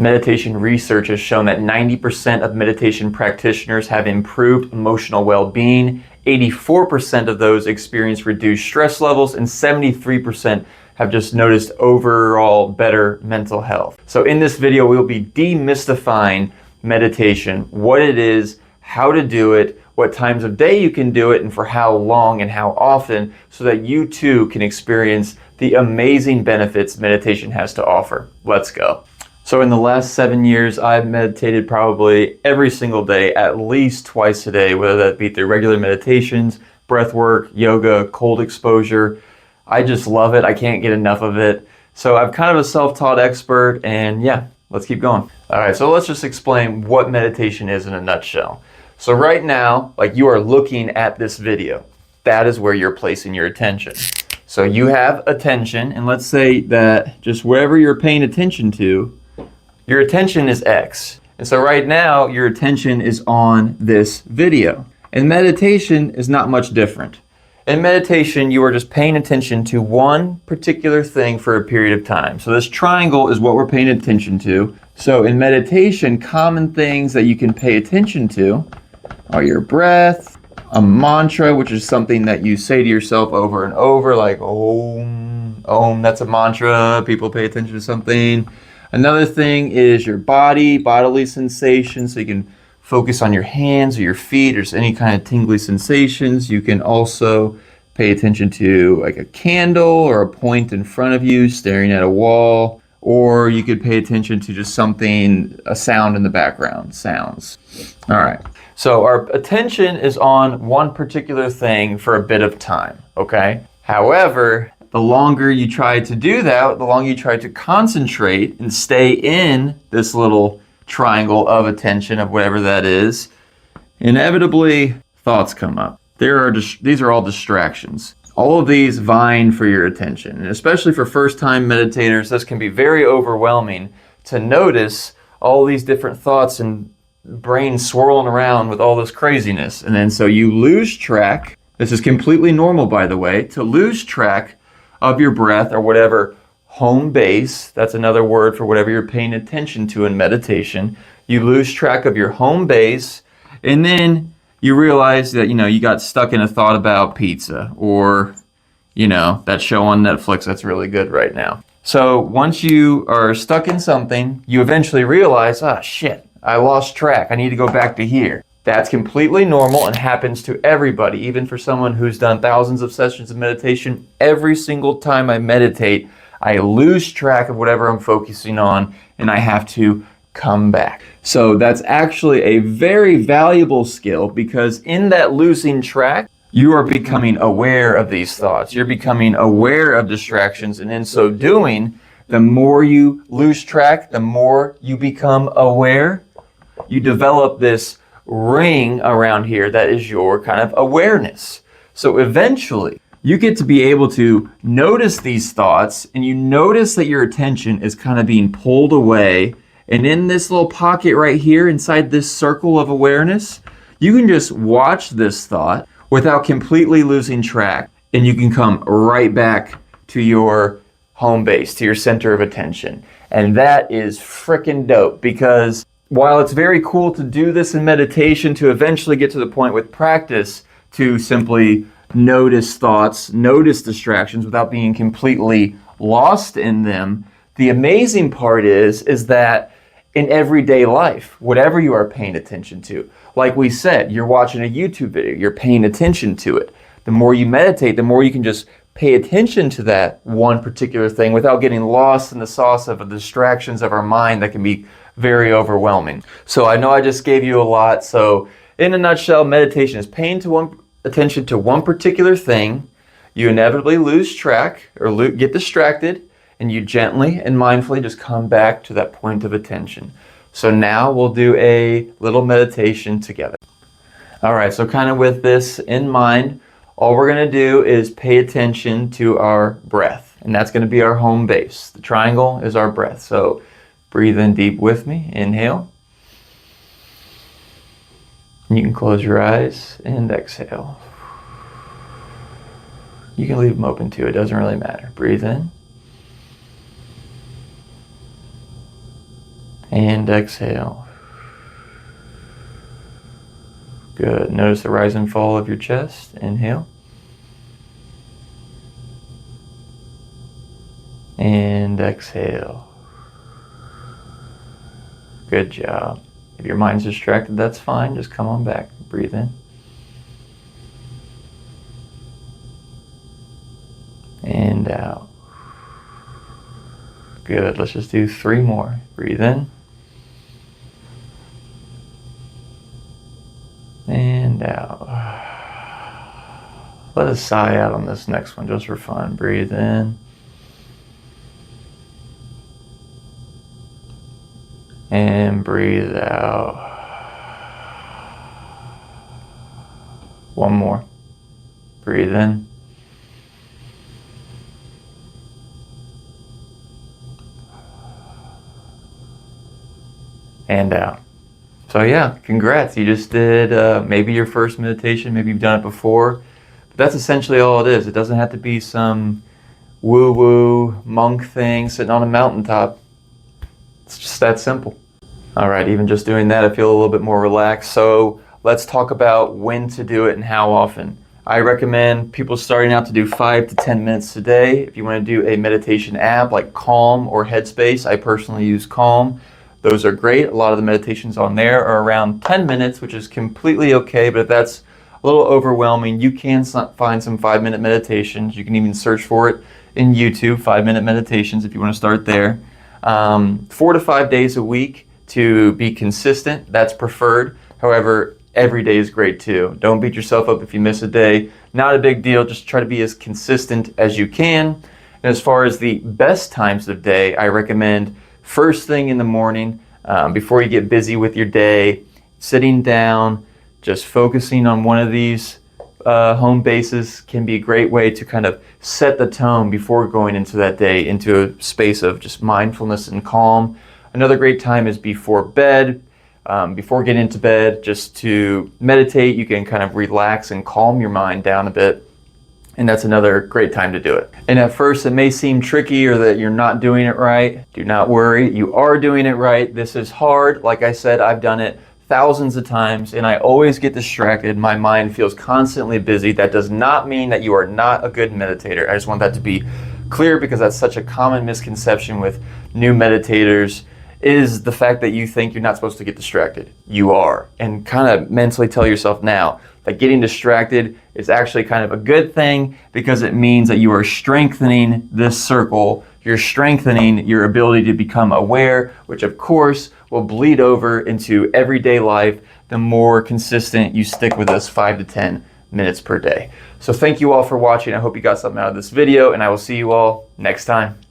Meditation research has shown that 90% of meditation practitioners have improved emotional well-being, 84% of those experience reduced stress levels, and 73% have just noticed overall better mental health. So in this video, we'll be demystifying meditation, what it is, how to do it, what times of day you can do it, and for how long and how often, so that you too can experience the amazing benefits meditation has to offer. Let's go. So in the last 7 years, I've meditated probably every single day, at least twice a day, whether that be through regular meditations, breath work, yoga, cold exposure. I just love it. I can't get enough of it. So I'm kind of a self-taught expert, and yeah, let's keep going. All right, so let's just explain what meditation is in a nutshell. So right now, like you are looking at this video, that is where you're placing your attention. So you have attention, and let's say that just wherever you're paying attention to, your attention is X. And so right now, your attention is on this video. And meditation is not much different. In meditation, you are just paying attention to one particular thing for a period of time. So this triangle is what we're paying attention to. So in meditation, common things that you can pay attention to are your breath, a mantra, which is something that you say to yourself over and over, like Om, Om, that's a mantra. People pay attention to something. Another thing is your bodily sensations, so you can focus on your hands or your feet or just any kind of tingly sensations. You can also pay attention to like a candle or a point in front of you staring at a wall, or you could pay attention to just something, a sound in the background, sounds. All right, so our attention is on one particular thing for a bit of time, okay? However, the longer you try to do that, the longer you try to concentrate and stay in this little triangle of attention of whatever that is, inevitably thoughts come up. These are all distractions. All of these vying for your attention, and especially for first-time meditators, this can be very overwhelming to notice all these different thoughts and brain swirling around with all this craziness. And then so you lose track. This is completely normal, by the way, to lose track of your breath or whatever home base, that's another word for whatever you're paying attention to in meditation. You lose track of your home base, and then you realize that, you got stuck in a thought about pizza or, that show on Netflix that's really good right now. So once you are stuck in something, you eventually realize, shit, I lost track. I need to go back to here. That's completely normal and happens to everybody, even for someone who's done thousands of sessions of meditation. Every single time I meditate, I lose track of whatever I'm focusing on, and I have to come back. So that's actually a very valuable skill, because in that losing track, you are becoming aware of these thoughts. You're becoming aware of distractions, and in so doing, the more you lose track, the more you become aware. You develop this ring around here that is your kind of awareness. So eventually you get to be able to notice these thoughts, and you notice that your attention is kind of being pulled away, and in this little pocket right here inside this circle of awareness, you can just watch this thought without completely losing track, and you can come right back to your home base, to your center of attention. And that is freaking dope, because while it's very cool to do this in meditation, to eventually get to the point with practice to simply notice thoughts, notice distractions without being completely lost in them, the amazing part is that in everyday life, whatever you are paying attention to, like we said, you're watching a YouTube video, you're paying attention to it. The more you meditate, the more you can just pay attention to that one particular thing without getting lost in the sauce of the distractions of our mind that can be very overwhelming. So I know I just gave you a lot. So in a nutshell, meditation is paying attention to one particular thing. You inevitably lose track or get distracted, and you gently and mindfully just come back to that point of attention. So now we'll do a little meditation together. All right, so kind of with this in mind, all we're going to do is pay attention to our breath, and that's going to be our home base. The triangle is our breath. So breathe in deep with me. Inhale. You can close your eyes and exhale. You can leave them open too. It doesn't really matter. Breathe in. And exhale. Good. Notice the rise and fall of your chest. Inhale. And exhale. Good job. If your mind's distracted, that's fine. Just come on back. Breathe in. And out. Good. Let's just do 3 more. Breathe in. And out. Let us sigh out on this next one just for fun. Breathe in. And breathe out. One more. Breathe in. And out. So yeah, congrats. You just did maybe your first meditation, maybe you've done it before. But that's essentially all it is. It doesn't have to be some woo-woo monk thing sitting on a mountaintop. It's just that simple. All right, even just doing that, I feel a little bit more relaxed. So let's talk about when to do it and how often. I recommend people starting out to do 5 to 10 minutes a day. If you want to do a meditation app like Calm or Headspace, I personally use Calm. Those are great. A lot of the meditations on there are around 10 minutes, which is completely okay. But if that's a little overwhelming, you can find some 5-minute meditations. You can even search for it in YouTube, 5-minute meditations, if you want to start there. 4 to 5 days a week to be consistent. That's preferred. However, every day is great too. Don't beat yourself up if you miss a day. Not a big deal. Just try to be as consistent as you can. And as far as the best times of day, I recommend first thing in the morning, before you get busy with your day, sitting down, just focusing on one of these home bases can be a great way to kind of set the tone before going into that day, into a space of just mindfulness and calm. Another great time is before bed. Before getting into bed, just to meditate, you can kind of relax and calm your mind down a bit. And that's another great time to do it. And at first it may seem tricky or that you're not doing it right. Do not worry, you are doing it right. This is hard. Like I said, I've done it thousands of times and I always get distracted. My mind feels constantly busy. That does not mean that you are not a good meditator. I just want that to be clear because that's such a common misconception with new meditators, is the fact that you think you're not supposed to get distracted. You are. And kind of mentally tell yourself now that getting distracted is actually kind of a good thing because it means that you are strengthening this circle. You're strengthening your ability to become aware, which of course will bleed over into everyday life the more consistent you stick with this 5 to 10 minutes per day. So thank you all for watching. I hope you got something out of this video and I will see you all next time.